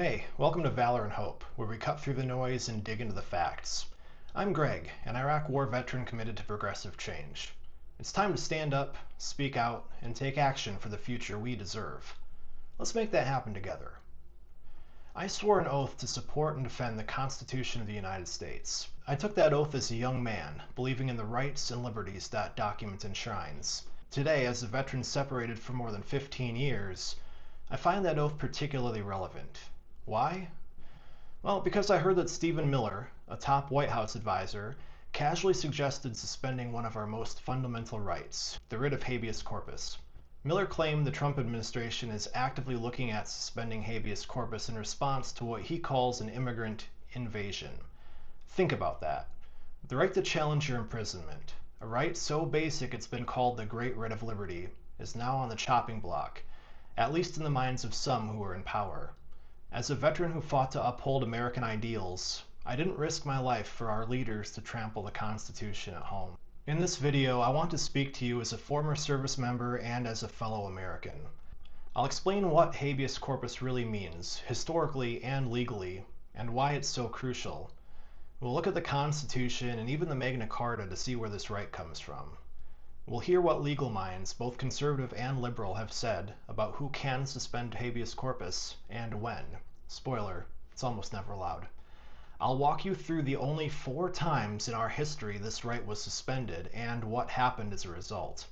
Hey, welcome to Valor and Hope, where we cut through the noise and dig into the facts. I'm Greg, an Iraq War veteran committed to progressive change. It's time to stand up, speak out, and take action for the future we deserve. Let's make that happen together. I swore an oath to support and defend the Constitution of the United States. I took that oath as a young man, believing in the rights and liberties that document enshrines. Today, as a veteran separated for more than 15 years, I find that oath particularly relevant. Why? Well, because I heard that Stephen Miller, a top White House advisor, casually suggested suspending one of our most fundamental rights, the writ of habeas corpus. Miller claimed the Trump administration is actively looking at suspending habeas corpus in response to what he calls an immigrant invasion. Think about that. The right to challenge your imprisonment, a right so basic it's been called the Great Writ of Liberty, is now on the chopping block, at least in the minds of some who are in power. As a veteran who fought to uphold American ideals, I didn't risk my life for our leaders to trample the Constitution at home. In this video, I want to speak to you as a former service member and as a fellow American. I'll explain what habeas corpus really means, historically and legally, and why it's so crucial. We'll look at the Constitution and even the Magna Carta to see where this right comes from. We'll hear what legal minds, both conservative and liberal, have said about who can suspend habeas corpus and when. Spoiler, it's almost never allowed. I'll walk you through the only 4 times in our history this right was suspended and what happened as a result.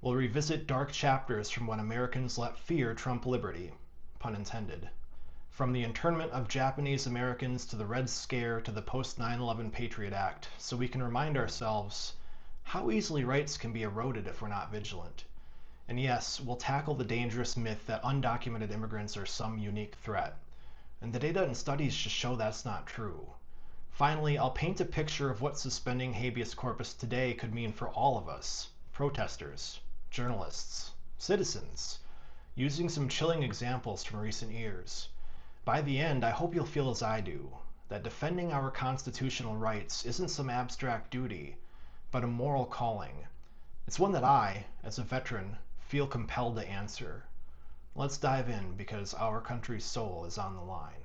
We'll revisit dark chapters from when Americans let fear trump liberty, pun intended. From the internment of Japanese Americans to the Red Scare to the post 9/11 Patriot Act, so we can remind ourselves how easily rights can be eroded if we're not vigilant. And yes, we'll tackle the dangerous myth that undocumented immigrants are some unique threat. And the data and studies just show that's not true. Finally, I'll paint a picture of what suspending habeas corpus today could mean for all of us, protestors, journalists, citizens, using some chilling examples from recent years. By the end, I hope you'll feel as I do, that defending our constitutional rights isn't some abstract duty, but a moral calling. It's one that I, as a veteran, feel compelled to answer. Let's dive in because our country's soul is on the line.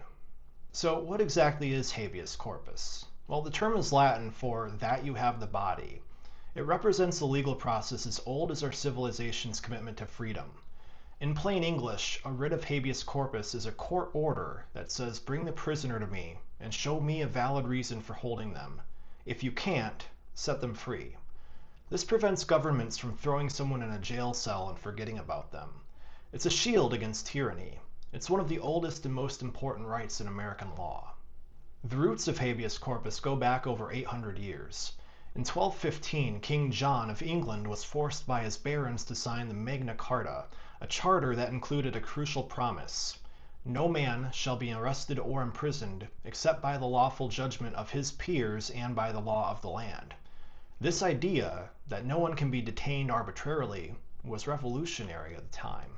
So what exactly is habeas corpus? Well, the term is Latin for that you have the body. It represents a legal process as old as our civilization's commitment to freedom. In plain English, a writ of habeas corpus is a court order that says bring the prisoner to me and show me a valid reason for holding them. If you can't, set them free. This prevents governments from throwing someone in a jail cell and forgetting about them. It's a shield against tyranny. It's one of the oldest and most important rights in American law. The roots of habeas corpus go back over 800 years. In 1215, King John of England was forced by his barons to sign the Magna Carta, a charter that included a crucial promise. No man shall be arrested or imprisoned except by the lawful judgment of his peers and by the law of the land. This idea, that no one can be detained arbitrarily, was revolutionary at the time.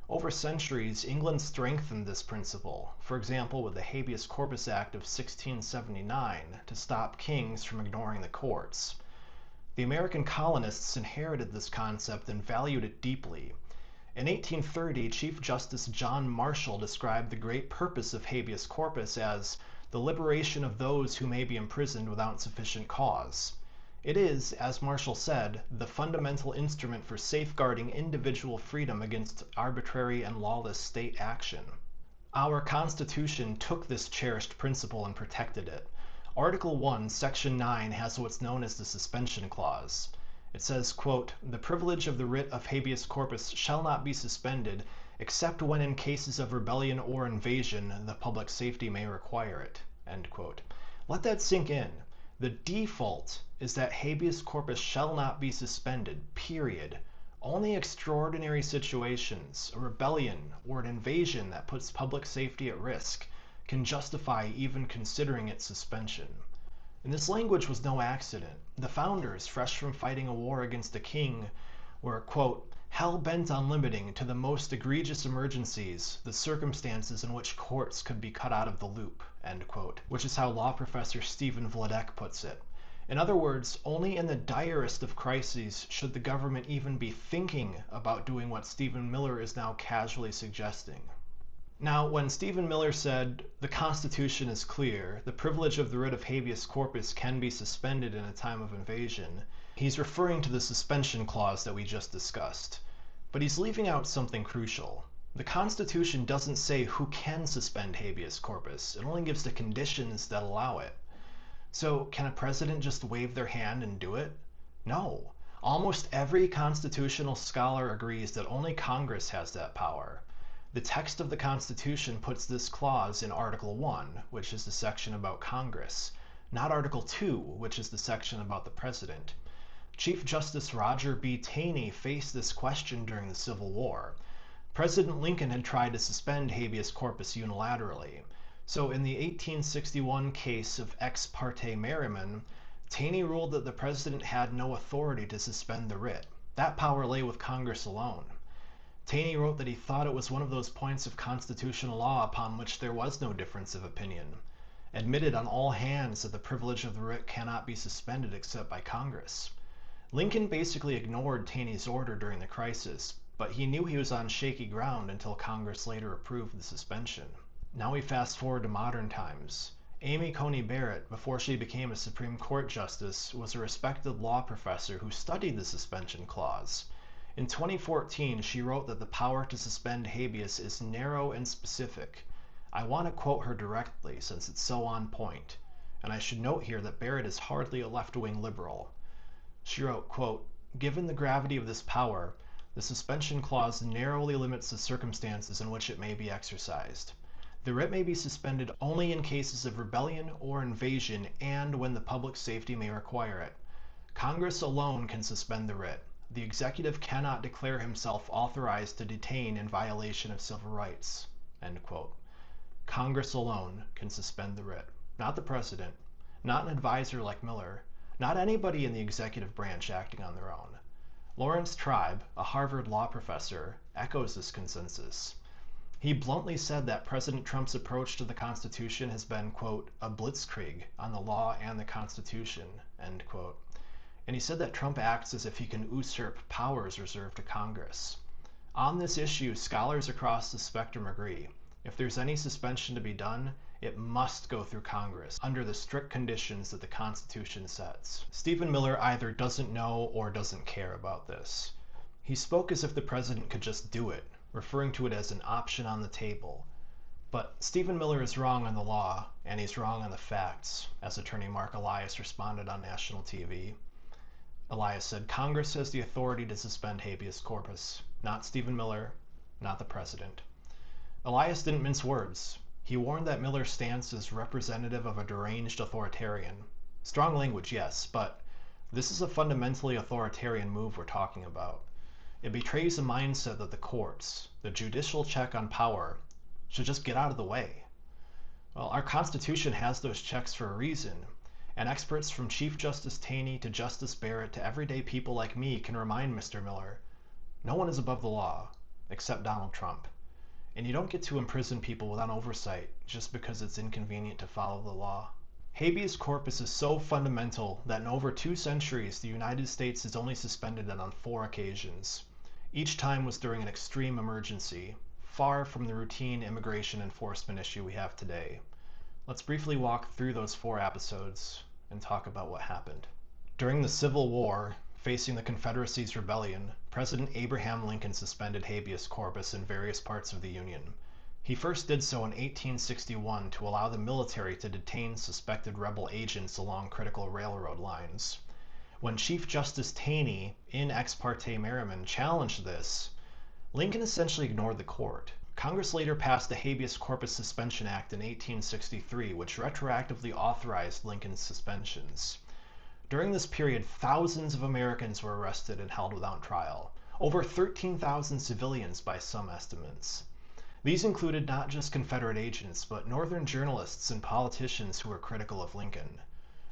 Over centuries, England strengthened this principle, for example with the Habeas Corpus Act of 1679 to stop kings from ignoring the courts. The American colonists inherited this concept and valued it deeply. In 1830, Chief Justice John Marshall described the great purpose of habeas corpus as the liberation of those who may be imprisoned without sufficient cause. It is, as Marshall said, the fundamental instrument for safeguarding individual freedom against arbitrary and lawless state action. Our Constitution took this cherished principle and protected it. Article 1, Section 9 has what's known as the Suspension Clause. It says, quote, "The privilege of the writ of habeas corpus shall not be suspended, except when in cases of rebellion or invasion the public safety may require it." End quote. Let that sink in. The default is that habeas corpus shall not be suspended, period. Only extraordinary situations, a rebellion, or an invasion that puts public safety at risk, can justify even considering its suspension. And this language was no accident. The founders, fresh from fighting a war against a king, were, quote, hell-bent on limiting to the most egregious emergencies the circumstances in which courts could be cut out of the loop, end quote, which is how law professor Stephen Vladek puts it. In other words, only in the direst of crises should the government even be thinking about doing what Stephen Miller is now casually suggesting. Now, when Stephen Miller said, "The Constitution is clear, the privilege of the writ of habeas corpus can be suspended in a time of invasion," he's referring to the suspension clause that we just discussed. But he's leaving out something crucial. The Constitution doesn't say who can suspend habeas corpus. It only gives the conditions that allow it. So can a president just wave their hand and do it? No. Almost every constitutional scholar agrees that only Congress has that power. The text of the Constitution puts this clause in Article 1, which is the section about Congress, not Article 2, which is the section about the president. Chief Justice Roger B. Taney faced this question during the Civil War. President Lincoln had tried to suspend habeas corpus unilaterally. So in the 1861 case of Ex parte Merriman, Taney ruled that the president had no authority to suspend the writ. That power lay with Congress alone. Taney wrote that he thought it was one of those points of constitutional law upon which there was no difference of opinion, admitted on all hands that the privilege of the writ cannot be suspended except by Congress. Lincoln basically ignored Taney's order during the crisis, but he knew he was on shaky ground until Congress later approved the suspension. Now we fast forward to modern times. Amy Coney Barrett, before she became a Supreme Court justice, was a respected law professor who studied the suspension clause. In 2014, she wrote that the power to suspend habeas is narrow and specific. I want to quote her directly since it's so on point. And I should note here that Barrett is hardly a left-wing liberal. She wrote, quote, "Given the gravity of this power, the suspension clause narrowly limits the circumstances in which it may be exercised. The writ may be suspended only in cases of rebellion or invasion and when the public safety may require it. Congress alone can suspend the writ. The executive cannot declare himself authorized to detain in violation of civil rights." End quote. Congress alone can suspend the writ, not the president, not an advisor like Miller, not anybody in the executive branch acting on their own. Lawrence Tribe, a Harvard law professor, echoes this consensus. He bluntly said that President Trump's approach to the Constitution has been, quote, "a blitzkrieg on the law and the Constitution," end quote. And he said that Trump acts as if he can usurp powers reserved to Congress. On this issue, scholars across the spectrum agree. If there's any suspension to be done, it must go through Congress under the strict conditions that the Constitution sets. Stephen Miller either doesn't know or doesn't care about this. He spoke as if the president could just do it, referring to it as an option on the table. But Stephen Miller is wrong on the law, and he's wrong on the facts, as attorney Mark Elias responded on national TV. Elias said, "Congress has the authority to suspend habeas corpus, not Stephen Miller, not the president." Elias didn't mince words. He warned that Miller's stance is representative of a deranged authoritarian. Strong language, yes, but this is a fundamentally authoritarian move we're talking about. It betrays a mindset that the courts, the judicial check on power, should just get out of the way. Well, our Constitution has those checks for a reason, and experts from Chief Justice Taney to Justice Barrett to everyday people like me can remind Mr. Miller, no one is above the law, except Donald Trump. And you don't get to imprison people without oversight just because it's inconvenient to follow the law. Habeas corpus is so fundamental that in over 2 centuries, the United States has only suspended it on 4 occasions. Each time was during an extreme emergency, far from the routine immigration enforcement issue we have today. Let's briefly walk through those 4 episodes and talk about what happened. During the Civil War, facing the Confederacy's rebellion, President Abraham Lincoln suspended habeas corpus in various parts of the Union. He first did so in 1861 to allow the military to detain suspected rebel agents along critical railroad lines. When Chief Justice Taney, in Ex parte Merriman, challenged this, Lincoln essentially ignored the court. Congress later passed the Habeas Corpus Suspension Act in 1863, which retroactively authorized Lincoln's suspensions. During this period, thousands of Americans were arrested and held without trial. Over 13,000 civilians by some estimates. These included not just Confederate agents, but Northern journalists and politicians who were critical of Lincoln.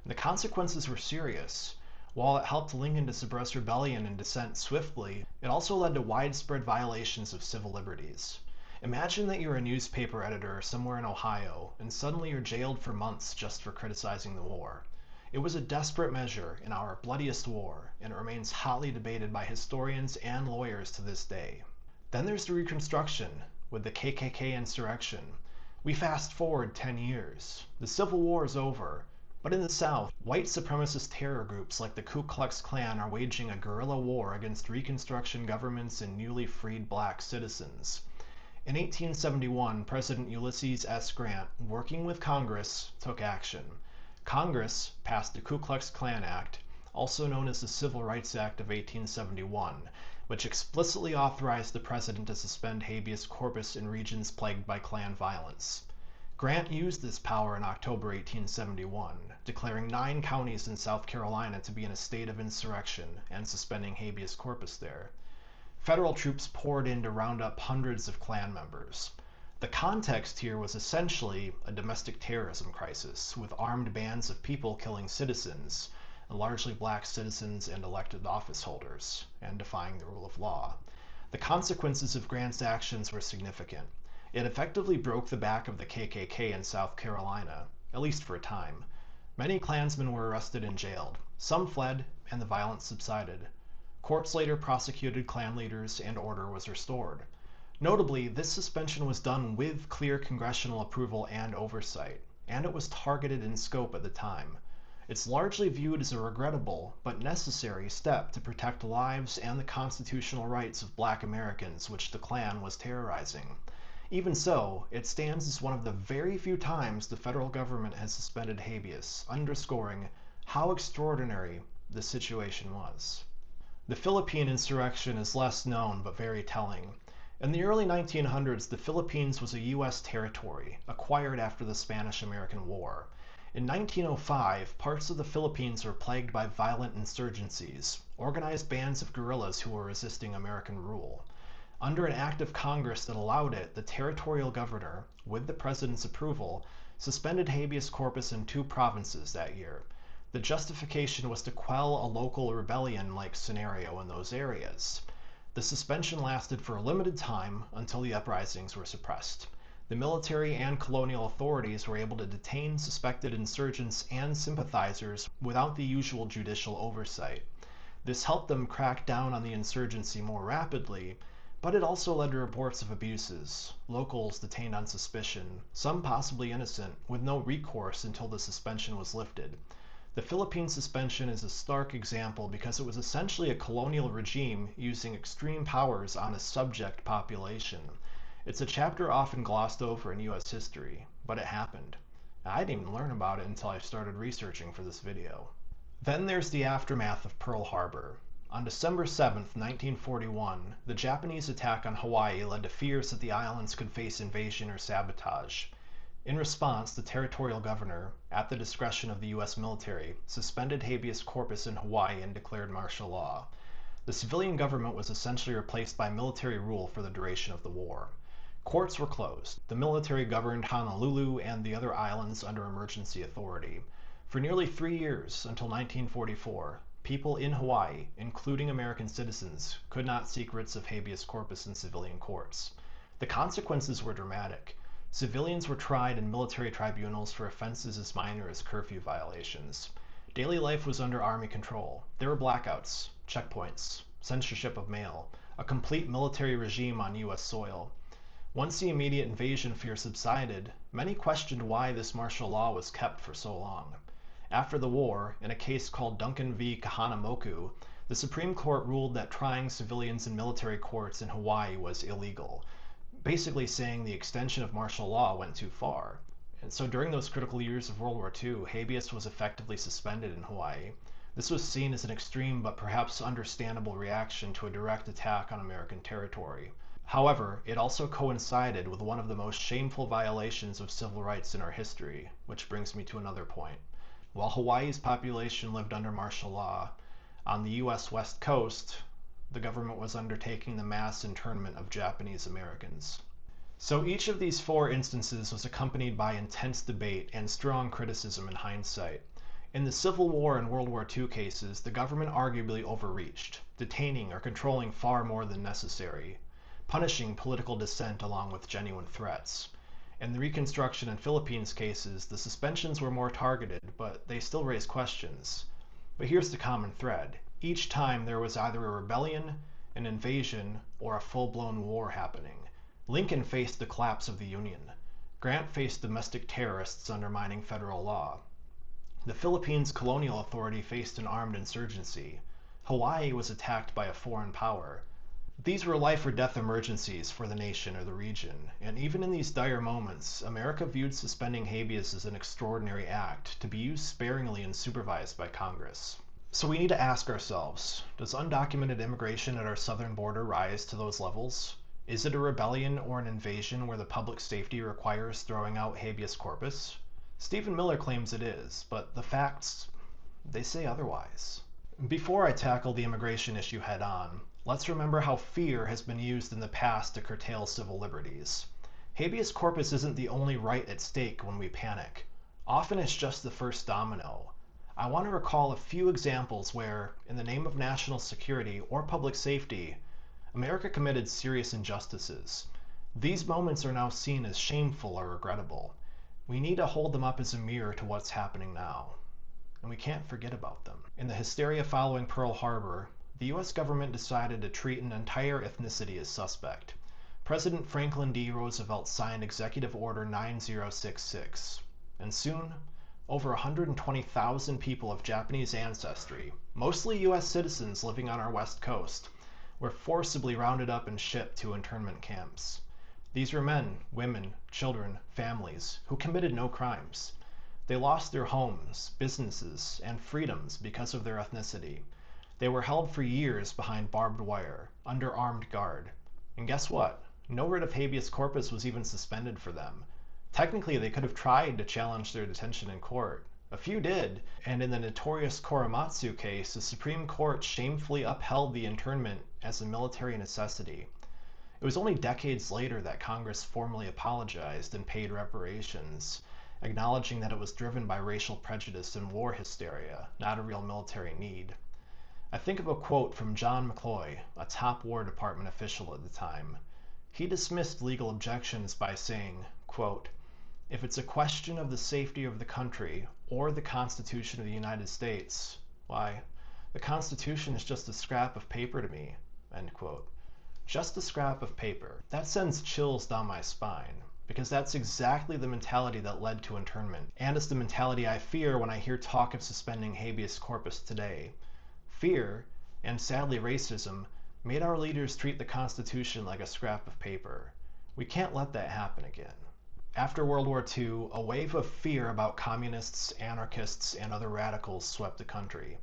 The consequences were serious. While it helped Lincoln to suppress rebellion and dissent swiftly, it also led to widespread violations of civil liberties. Imagine that you're a newspaper editor somewhere in Ohio, and suddenly you're jailed for months just for criticizing the war. It was a desperate measure in our bloodiest war, and it remains hotly debated by historians and lawyers to this day. Then there's the Reconstruction. with the KKK insurrection. We fast forward 10 years. The Civil War is over. But in the South, white supremacist terror groups like the Ku Klux Klan are waging a guerrilla war against Reconstruction governments and newly freed black citizens. In 1871, President Ulysses S. Grant, working with Congress, took action. Congress passed the Ku Klux Klan Act, also known as the Civil Rights Act of 1871, which explicitly authorized the president to suspend habeas corpus in regions plagued by Klan violence. Grant used this power in October 1871, declaring 9 counties in South Carolina to be in a state of insurrection and suspending habeas corpus there. Federal troops poured in to round up hundreds of Klan members. The context here was essentially a domestic terrorism crisis, with armed bands of people killing citizens, largely black citizens and elected office holders, and defying the rule of law. The consequences of Grant's actions were significant. It effectively broke the back of the KKK in South Carolina, at least for a time. Many Klansmen were arrested and jailed. Some fled, and the violence subsided. Courts later prosecuted Klan leaders, and order was restored. Notably, this suspension was done with clear congressional approval and oversight, and it was targeted in scope at the time. It's largely viewed as a regrettable but necessary step to protect lives and the constitutional rights of black Americans, which the Klan was terrorizing. Even so, it stands as one of the very few times the federal government has suspended habeas, underscoring how extraordinary the situation was. The Philippine insurrection is less known but very telling. In the early 1900s, the Philippines was a U.S. territory, acquired after the Spanish-American War. In 1905, parts of the Philippines were plagued by violent insurgencies, organized bands of guerrillas who were resisting American rule. Under an act of Congress that allowed it, the territorial governor, with the president's approval, suspended habeas corpus in 2 provinces that year. The justification was to quell a local rebellion-like scenario in those areas. The suspension lasted for a limited time until the uprisings were suppressed. The military and colonial authorities were able to detain suspected insurgents and sympathizers without the usual judicial oversight. This helped them crack down on the insurgency more rapidly, but it also led to reports of abuses, locals detained on suspicion, some possibly innocent, with no recourse until the suspension was lifted. The Philippine suspension is a stark example because it was essentially a colonial regime using extreme powers on a subject population. It's a chapter often glossed over in US history, but it happened. I didn't even learn about it until I started researching for this video. Then there's the aftermath of Pearl Harbor. On December 7, 1941, the Japanese attack on Hawaii led to fears that the islands could face invasion or sabotage. In response, the territorial governor, at the discretion of the U.S. military, suspended habeas corpus in Hawaii and declared martial law. The civilian government was essentially replaced by military rule for the duration of the war. Courts were closed. The military governed Honolulu and the other islands under emergency authority. For nearly 3 years, until 1944, people in Hawaii, including American citizens, could not seek writs of habeas corpus in civilian courts. The consequences were dramatic. Civilians were tried in military tribunals for offenses as minor as curfew violations. Daily life was under Army control. There were blackouts, checkpoints, censorship of mail, a complete military regime on U.S. soil. Once the immediate invasion fear subsided, many questioned why this martial law was kept for so long. After the war, in a case called Duncan v. Kahanamoku, the Supreme Court ruled that trying civilians in military courts in Hawaii was illegal, basically saying the extension of martial law went too far. And so during those critical years of World War II, habeas was effectively suspended in Hawaii. This was seen as an extreme but perhaps understandable reaction to a direct attack on American territory. However, it also coincided with one of the most shameful violations of civil rights in our history, which brings me to another point. While Hawaii's population lived under martial law, on the U.S. West Coast, the government was undertaking the mass internment of Japanese Americans. So each of these 4 instances was accompanied by intense debate and strong criticism in hindsight. In the Civil War and World War II cases, the government arguably overreached, detaining or controlling far more than necessary, punishing political dissent along with genuine threats. In the Reconstruction and Philippines cases, the suspensions were more targeted, but they still raise questions. But here's the common thread. Each time there was either a rebellion, an invasion, or a full-blown war happening. Lincoln faced the collapse of the Union. Grant faced domestic terrorists undermining federal law. The Philippines colonial authority faced an armed insurgency. Hawaii was attacked by a foreign power. These were life or death emergencies for the nation or the region, and even in these dire moments, America viewed suspending habeas as an extraordinary act to be used sparingly and supervised by Congress. So we need to ask ourselves, does undocumented immigration at our southern border rise to those levels? Is it a rebellion or an invasion where the public safety requires throwing out habeas corpus? Stephen Miller claims it is, but the facts, they say otherwise. Before I tackle the immigration issue head on, let's remember how fear has been used in the past to curtail civil liberties. Habeas corpus isn't the only right at stake when we panic. Often it's just the first domino. I want to recall a few examples where, in the name of national security or public safety, America committed serious injustices. These moments are now seen as shameful or regrettable. We need to hold them up as a mirror to what's happening now. And we can't forget about them. In the hysteria following Pearl Harbor, the US government decided to treat an entire ethnicity as suspect. President Franklin D. Roosevelt signed Executive Order 9066, and soon, over 120,000 people of Japanese ancestry, mostly US citizens living on our west coast, were forcibly rounded up and shipped to internment camps. These were men, women, children, families, who committed no crimes. They lost their homes, businesses, and freedoms because of their ethnicity. They were held for years behind barbed wire, under armed guard. And guess what? No writ of habeas corpus was even suspended for them. Technically, they could have tried to challenge their detention in court. A few did, and in the notorious Korematsu case, the Supreme Court shamefully upheld the internment as a military necessity. It was only decades later that Congress formally apologized and paid reparations, acknowledging that it was driven by racial prejudice and war hysteria, not a real military need. I think of a quote from John McCloy, a top War Department official at the time. He dismissed legal objections by saying, quote, "If it's a question of the safety of the country or the Constitution of the United States, why, the Constitution is just a scrap of paper to me," end quote. Just a scrap of paper. That sends chills down my spine, because that's exactly the mentality that led to internment, and it's the mentality I fear when I hear talk of suspending habeas corpus today. Fear, and sadly racism, made our leaders treat the Constitution like a scrap of paper. We can't let that happen again. After World War II, a wave of fear about communists, anarchists, and other radicals swept the country.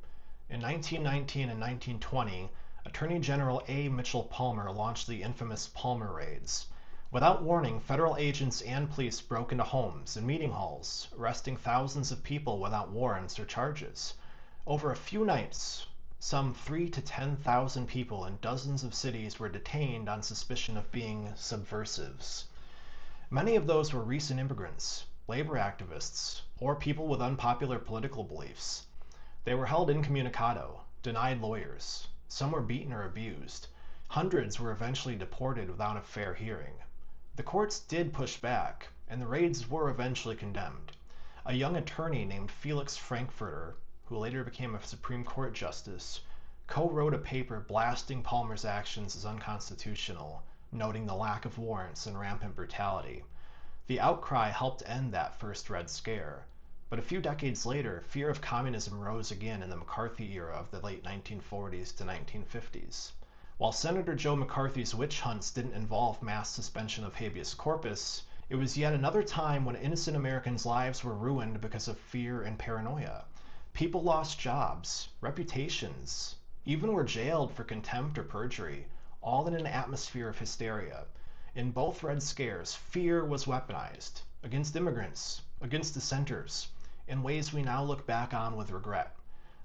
In 1919 and 1920, Attorney General A. Mitchell Palmer launched the infamous Palmer Raids. Without warning, federal agents and police broke into homes and meeting halls, arresting thousands of people without warrants or charges. Over a few nights, some 3,000 to 10,000 people in dozens of cities were detained on suspicion of being subversives. Many of those were recent immigrants, labor activists, or people with unpopular political beliefs. They were held incommunicado, denied lawyers. Some were beaten or abused. Hundreds were eventually deported without a fair hearing. The courts did push back, and the raids were eventually condemned. A young attorney named Felix Frankfurter, who later became a Supreme Court justice, co-wrote a paper blasting Palmer's actions as unconstitutional, noting the lack of warrants and rampant brutality. The outcry helped end that first Red Scare. But a few decades later, fear of communism rose again in the McCarthy era of the late 1940s to 1950s. While Senator Joe McCarthy's witch hunts didn't involve mass suspension of habeas corpus, it was yet another time when innocent Americans' lives were ruined because of fear and paranoia. People lost jobs, reputations, even were jailed for contempt or perjury, all in an atmosphere of hysteria. In both Red Scares, fear was weaponized against immigrants, against dissenters, in ways we now look back on with regret.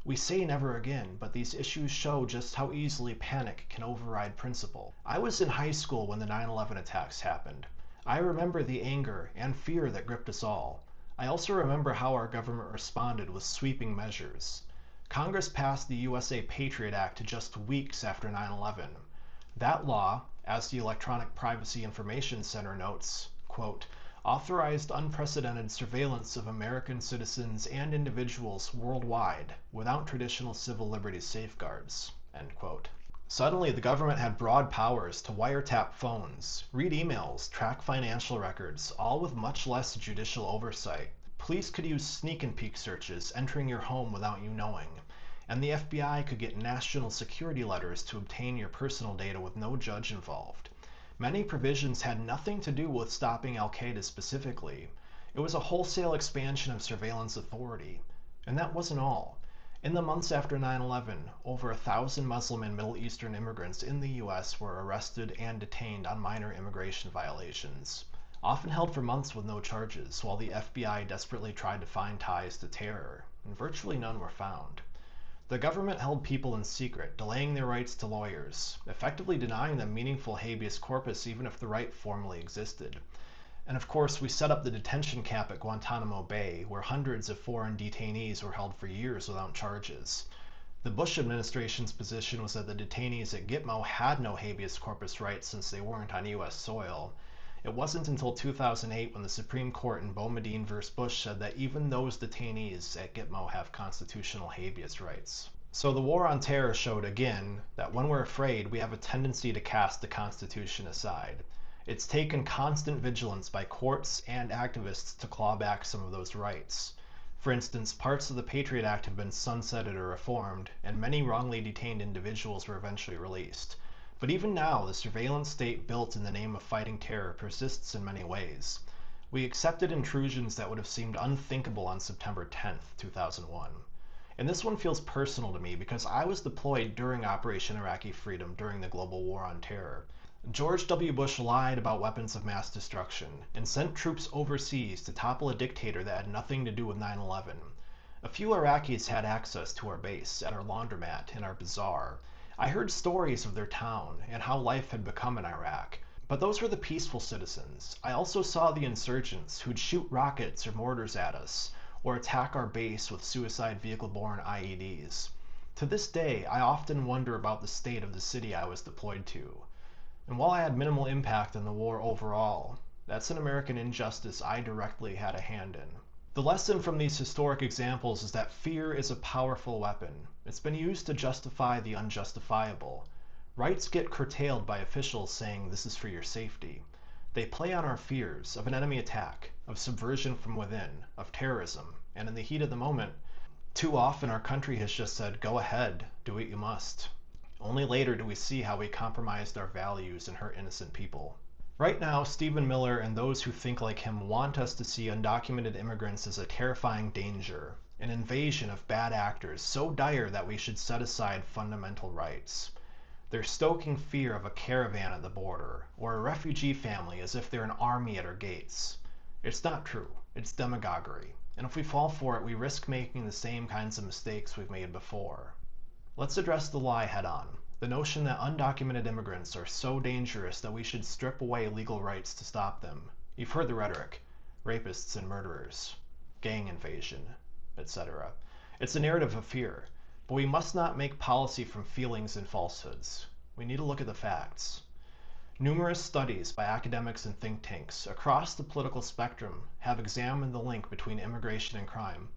We say never again, but these issues show just how easily panic can override principle. I was in high school when the 9/11 attacks happened. I remember the anger and fear that gripped us all. I also remember how our government responded with sweeping measures. Congress passed the USA Patriot Act just weeks after 9/11. That law, as the Electronic Privacy Information Center notes, quote, authorized unprecedented surveillance of American citizens and individuals worldwide without traditional civil liberties safeguards, end quote. Suddenly, the government had broad powers to wiretap phones, read emails, track financial records, all with much less judicial oversight. Police could use sneak and peek searches, entering your home without you knowing. And the FBI could get national security letters to obtain your personal data with no judge involved. Many provisions had nothing to do with stopping Al-Qaeda specifically. It was a wholesale expansion of surveillance authority. And that wasn't all. In the months after 9/11, over 1,000 Muslim and Middle Eastern immigrants in the US were arrested and detained on minor immigration violations, often held for months with no charges, while the FBI desperately tried to find ties to terror, and virtually none were found. The government held people in secret, delaying their rights to lawyers, effectively denying them meaningful habeas corpus even if the right formally existed. And of course, we set up the detention camp at Guantanamo Bay, where hundreds of foreign detainees were held for years without charges. The Bush administration's position was that the detainees at Gitmo had no habeas corpus rights since they weren't on US soil. It wasn't until 2008 when the Supreme Court in Boumediene v. Bush said that even those detainees at Gitmo have constitutional habeas rights. So the war on terror showed again that when we're afraid, we have a tendency to cast the Constitution aside. It's taken constant vigilance by courts and activists to claw back some of those rights. For instance, parts of the Patriot Act have been sunsetted or reformed, and many wrongly detained individuals were eventually released. But even now, the surveillance state built in the name of fighting terror persists in many ways. We accepted intrusions that would have seemed unthinkable on September 10th, 2001. And this one feels personal to me because I was deployed during Operation Iraqi Freedom during the global war on terror. George W. Bush lied about weapons of mass destruction and sent troops overseas to topple a dictator that had nothing to do with 9/11. A few Iraqis had access to our base, at our laundromat, and our bazaar. I heard stories of their town and how life had become in Iraq. But those were the peaceful citizens. I also saw the insurgents who'd shoot rockets or mortars at us, or attack our base with suicide vehicle-borne IEDs. To this day, I often wonder about the state of the city I was deployed to. And while I had minimal impact on the war overall, that's an American injustice I directly had a hand in. The lesson from these historic examples is that fear is a powerful weapon. It's been used to justify the unjustifiable. Rights get curtailed by officials saying this is for your safety. They play on our fears of an enemy attack, of subversion from within, of terrorism, and in the heat of the moment, too often our country has just said, go ahead, do what you must. Only later do we see how we compromised our values and hurt innocent people. Right now, Stephen Miller and those who think like him want us to see undocumented immigrants as a terrifying danger, an invasion of bad actors so dire that we should set aside fundamental rights. They're stoking fear of a caravan at the border, or a refugee family as if they're an army at our gates. It's not true. It's demagoguery. And if we fall for it, we risk making the same kinds of mistakes we've made before. Let's address the lie head on. The notion that undocumented immigrants are so dangerous that we should strip away legal rights to stop them. You've heard the rhetoric. Rapists and murderers. Gang invasion. Etc. It's a narrative of fear. But we must not make policy from feelings and falsehoods. We need to look at the facts. Numerous studies by academics and think tanks across the political spectrum have examined the link between immigration and crime.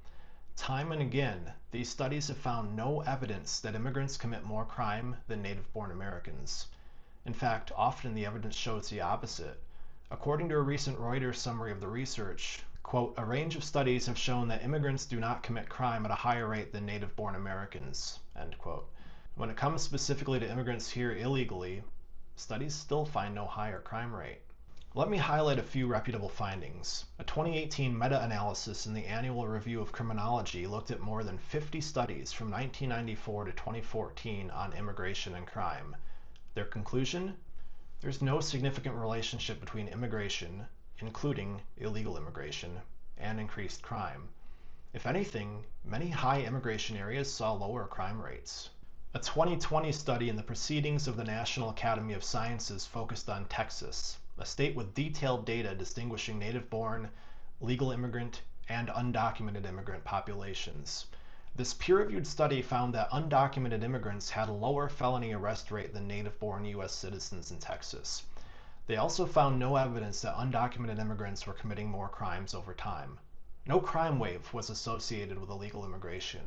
Time and again, these studies have found no evidence that immigrants commit more crime than native-born Americans. In fact, often the evidence shows the opposite. According to a recent Reuters summary of the research, quote, a range of studies have shown that immigrants do not commit crime at a higher rate than native-born Americans, end quote. When it comes specifically to immigrants here illegally, studies still find no higher crime rate. Let me highlight a few reputable findings. A 2018 meta-analysis in the Annual Review of Criminology looked at more than 50 studies from 1994 to 2014 on immigration and crime. Their conclusion? There's no significant relationship between immigration, including illegal immigration, and increased crime. If anything, many high immigration areas saw lower crime rates. A 2020 study in the Proceedings of the National Academy of Sciences focused on Texas, a state with detailed data distinguishing native-born, legal immigrant, and undocumented immigrant populations. This peer-reviewed study found that undocumented immigrants had a lower felony arrest rate than native-born U.S. citizens in Texas. They also found no evidence that undocumented immigrants were committing more crimes over time. No crime wave was associated with illegal immigration.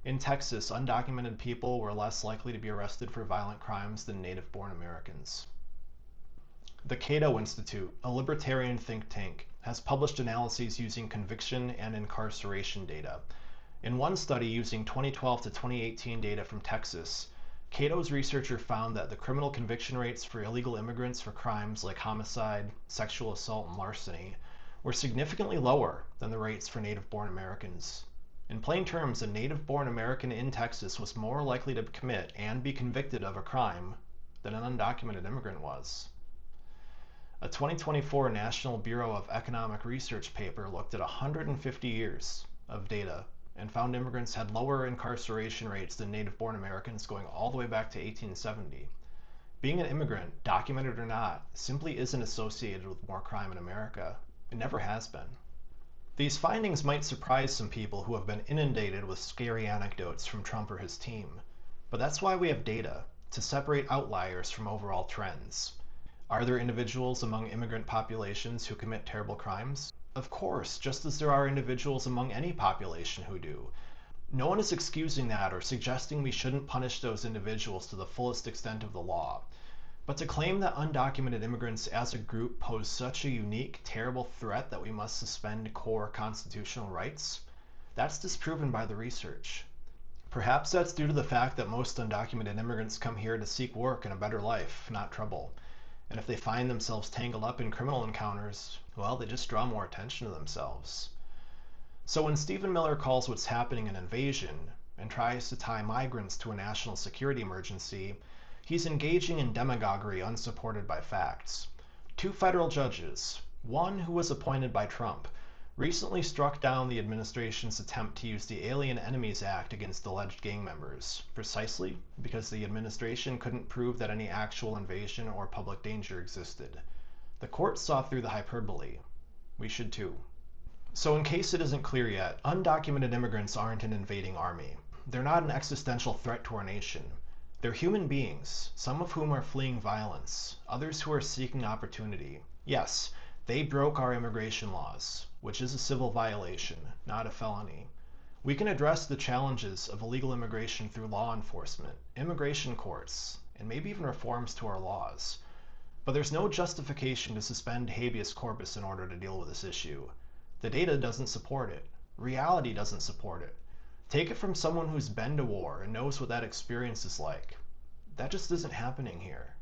In Texas, undocumented people were less likely to be arrested for violent crimes than native-born Americans. The Cato Institute, a libertarian think tank, has published analyses using conviction and incarceration data. In one study using 2012 to 2018 data from Texas, Cato's researcher found that the criminal conviction rates for illegal immigrants for crimes like homicide, sexual assault, and larceny were significantly lower than the rates for native-born Americans. In plain terms, a native-born American in Texas was more likely to commit and be convicted of a crime than an undocumented immigrant was. A 2024 National Bureau of Economic Research paper looked at 150 years of data and found immigrants had lower incarceration rates than native-born Americans going all the way back to 1870. Being an immigrant, documented or not, simply isn't associated with more crime in America. It never has been. These findings might surprise some people who have been inundated with scary anecdotes from Trump or his team, but that's why we have data, to separate outliers from overall trends. Are there individuals among immigrant populations who commit terrible crimes? Of course, just as there are individuals among any population who do. No one is excusing that or suggesting we shouldn't punish those individuals to the fullest extent of the law. But to claim that undocumented immigrants as a group pose such a unique, terrible threat that we must suspend core constitutional rights, that's disproven by the research. Perhaps that's due to the fact that most undocumented immigrants come here to seek work and a better life, not trouble. And if they find themselves tangled up in criminal encounters, well, they just draw more attention to themselves. So when Stephen Miller calls what's happening an invasion and tries to tie migrants to a national security emergency, he's engaging in demagoguery unsupported by facts. Two federal judges, one who was appointed by Trump, recently struck down the administration's attempt to use the Alien Enemies Act against alleged gang members, precisely because the administration couldn't prove that any actual invasion or public danger existed. The court saw through the hyperbole. We should too. So in case it isn't clear yet, undocumented immigrants aren't an invading army. They're not an existential threat to our nation. They're human beings, some of whom are fleeing violence, others who are seeking opportunity. Yes, they broke our immigration laws, which is a civil violation, not a felony. We can address the challenges of illegal immigration through law enforcement, immigration courts, and maybe even reforms to our laws. But there's no justification to suspend habeas corpus in order to deal with this issue. The data doesn't support it. Reality doesn't support it. Take it from someone who's been to war and knows what that experience is like. That just isn't happening here.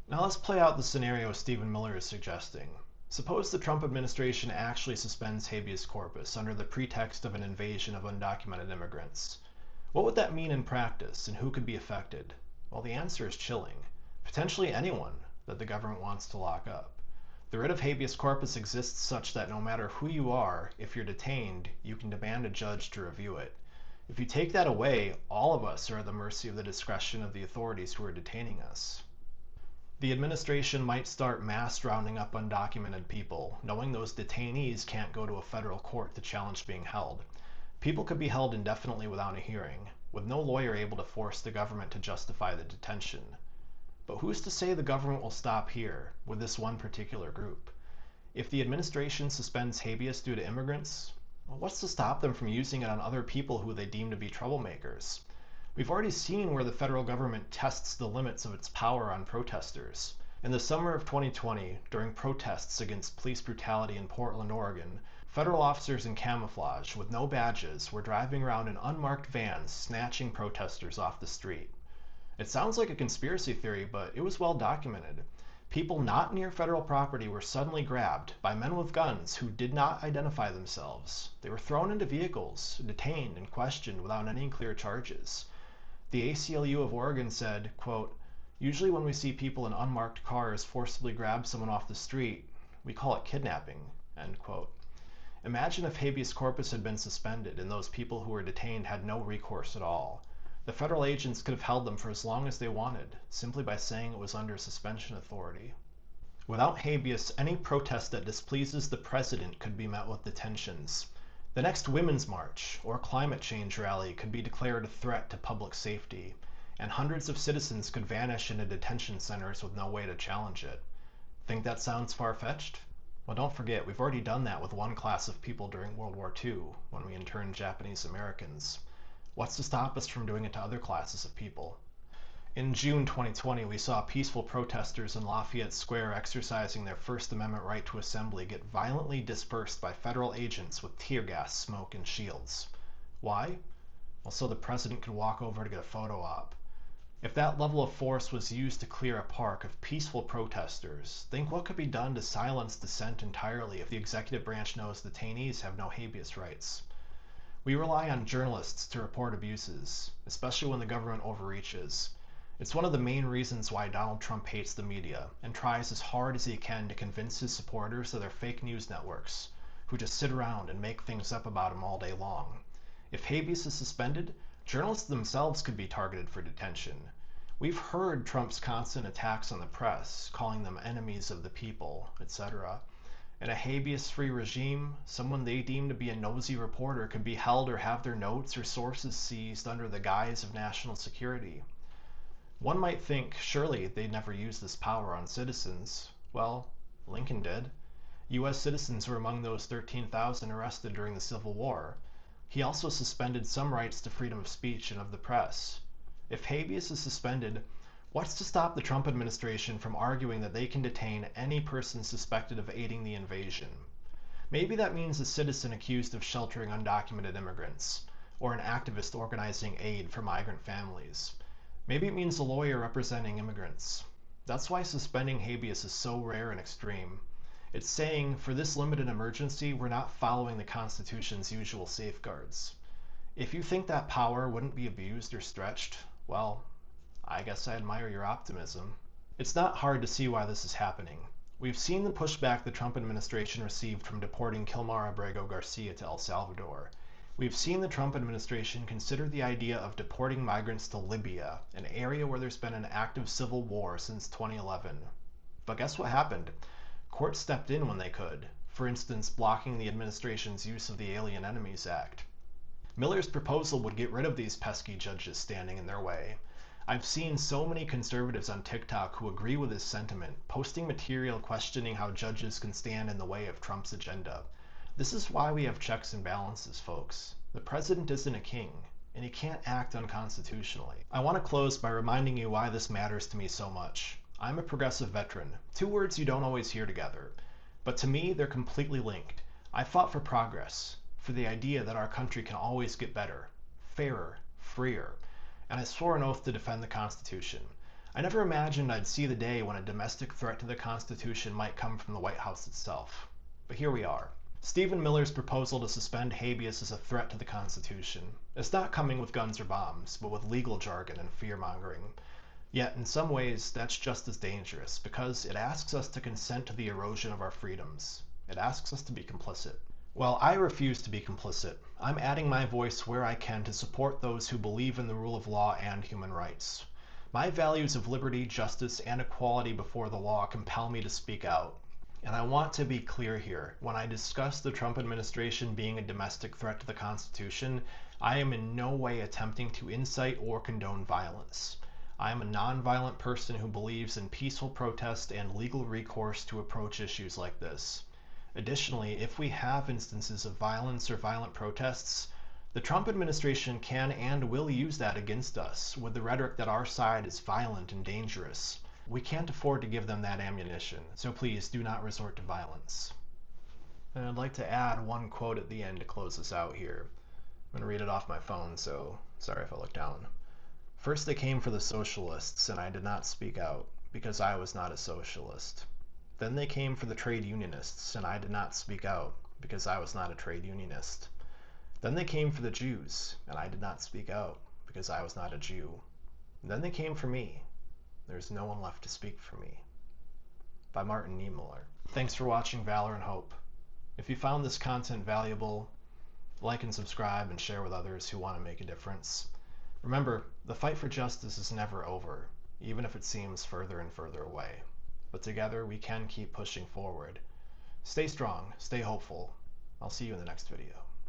Now let's play out the scenario Stephen Miller is suggesting. Suppose the Trump administration actually suspends habeas corpus under the pretext of an invasion of undocumented immigrants. What would that mean in practice, and who could be affected? Well, the answer is chilling. Potentially anyone that the government wants to lock up. The writ of habeas corpus exists such that no matter who you are, if you're detained, you can demand a judge to review it. If you take that away, all of us are at the mercy of the discretion of the authorities who are detaining us. The administration might start mass rounding up undocumented people, knowing those detainees can't go to a federal court to challenge being held. People could be held indefinitely without a hearing, with no lawyer able to force the government to justify the detention. But who's to say the government will stop here, with this one particular group? If the administration suspends habeas due to immigrants, well, what's to stop them from using it on other people who they deem to be troublemakers? We've already seen where the federal government tests the limits of its power on protesters. In the summer of 2020, during protests against police brutality in Portland, Oregon, federal officers in camouflage with no badges were driving around in unmarked vans snatching protesters off the street. It sounds like a conspiracy theory, but it was well documented. People not near federal property were suddenly grabbed by men with guns who did not identify themselves. They were thrown into vehicles, detained, and questioned without any clear charges. The ACLU of Oregon said, quote, "Usually when we see people in unmarked cars forcibly grab someone off the street, we call it kidnapping," end quote. Imagine if habeas corpus had been suspended and those people who were detained had no recourse at all. The federal agents could have held them for as long as they wanted, simply by saying it was under suspension authority. Without habeas, any protest that displeases the president could be met with detentions. The next Women's March or climate change rally could be declared a threat to public safety, and hundreds of citizens could vanish into detention centers with no way to challenge it. Think that sounds far-fetched? Well, don't forget, we've already done that with one class of people during World War II, when we interned Japanese Americans. What's to stop us from doing it to other classes of people? In June 2020, we saw peaceful protesters in Lafayette Square exercising their First Amendment right to assembly get violently dispersed by federal agents with tear gas, smoke, and shields. Why? Well, so the president could walk over to get a photo op. If that level of force was used to clear a park of peaceful protesters, think what could be done to silence dissent entirely if the executive branch knows detainees have no habeas rights. We rely on journalists to report abuses, especially when the government overreaches. It's one of the main reasons why Donald Trump hates the media and tries as hard as he can to convince his supporters that they're fake news networks, who just sit around and make things up about him all day long. If habeas is suspended, journalists themselves could be targeted for detention. We've heard Trump's constant attacks on the press, calling them enemies of the people, etc. In a habeas-free regime, someone they deem to be a nosy reporter could be held or have their notes or sources seized under the guise of national security. One might think, surely they'd never use this power on citizens. Well, Lincoln did. U.S. citizens were among those 13,000 arrested during the Civil War. He also suspended some rights to freedom of speech and of the press. If habeas is suspended, what's to stop the Trump administration from arguing that they can detain any person suspected of aiding the invasion? Maybe that means a citizen accused of sheltering undocumented immigrants, or an activist organizing aid for migrant families. Maybe it means a lawyer representing immigrants. That's why suspending habeas is so rare and extreme. It's saying, for this limited emergency, we're not following the Constitution's usual safeguards. If you think that power wouldn't be abused or stretched, well, I guess I admire your optimism. It's not hard to see why this is happening. We've seen the pushback the Trump administration received from deporting Kilmar Abrego Garcia to El Salvador. We've seen the Trump administration consider the idea of deporting migrants to Libya, an area where there's been an active civil war since 2011. But guess what happened? Courts stepped in when they could, for instance, blocking the administration's use of the Alien Enemies Act. Miller's proposal would get rid of these pesky judges standing in their way. I've seen so many conservatives on TikTok who agree with his sentiment, posting material questioning how judges can stand in the way of Trump's agenda. This is why we have checks and balances, folks. The president isn't a king, and he can't act unconstitutionally. I want to close by reminding you why this matters to me so much. I'm a progressive veteran, two words you don't always hear together. But to me, they're completely linked. I fought for progress, for the idea that our country can always get better, fairer, freer, and I swore an oath to defend the Constitution. I never imagined I'd see the day when a domestic threat to the Constitution might come from the White House itself. But here we are. Stephen Miller's proposal to suspend habeas is a threat to the Constitution. It's not coming with guns or bombs, but with legal jargon and fear-mongering. Yet, in some ways, that's just as dangerous, because it asks us to consent to the erosion of our freedoms. It asks us to be complicit. Well, I refuse to be complicit. I'm adding my voice where I can to support those who believe in the rule of law and human rights. My values of liberty, justice, and equality before the law compel me to speak out. And I want to be clear here. When I discuss the Trump administration being a domestic threat to the Constitution, I am in no way attempting to incite or condone violence. I am a nonviolent person who believes in peaceful protest and legal recourse to approach issues like this. Additionally, if we have instances of violence or violent protests, the Trump administration can and will use that against us with the rhetoric that our side is violent and dangerous. We can't afford to give them that ammunition, so please do not resort to violence. And I'd like to add one quote at the end to close this out here. I'm going to read it off my phone, so sorry if I look down. First they came for the socialists, and I did not speak out, because I was not a socialist. Then they came for the trade unionists, and I did not speak out, because I was not a trade unionist. Then they came for the Jews, and I did not speak out, because I was not a Jew. Then they came for me. There's no one left to speak for me. By Martin Niemöller. Thanks for watching Valor and Hope. If you found this content valuable, like and subscribe and share with others who want to make a difference. Remember, the fight for justice is never over, even if it seems further and further away. But together we can keep pushing forward. Stay strong, stay hopeful. I'll see you in the next video.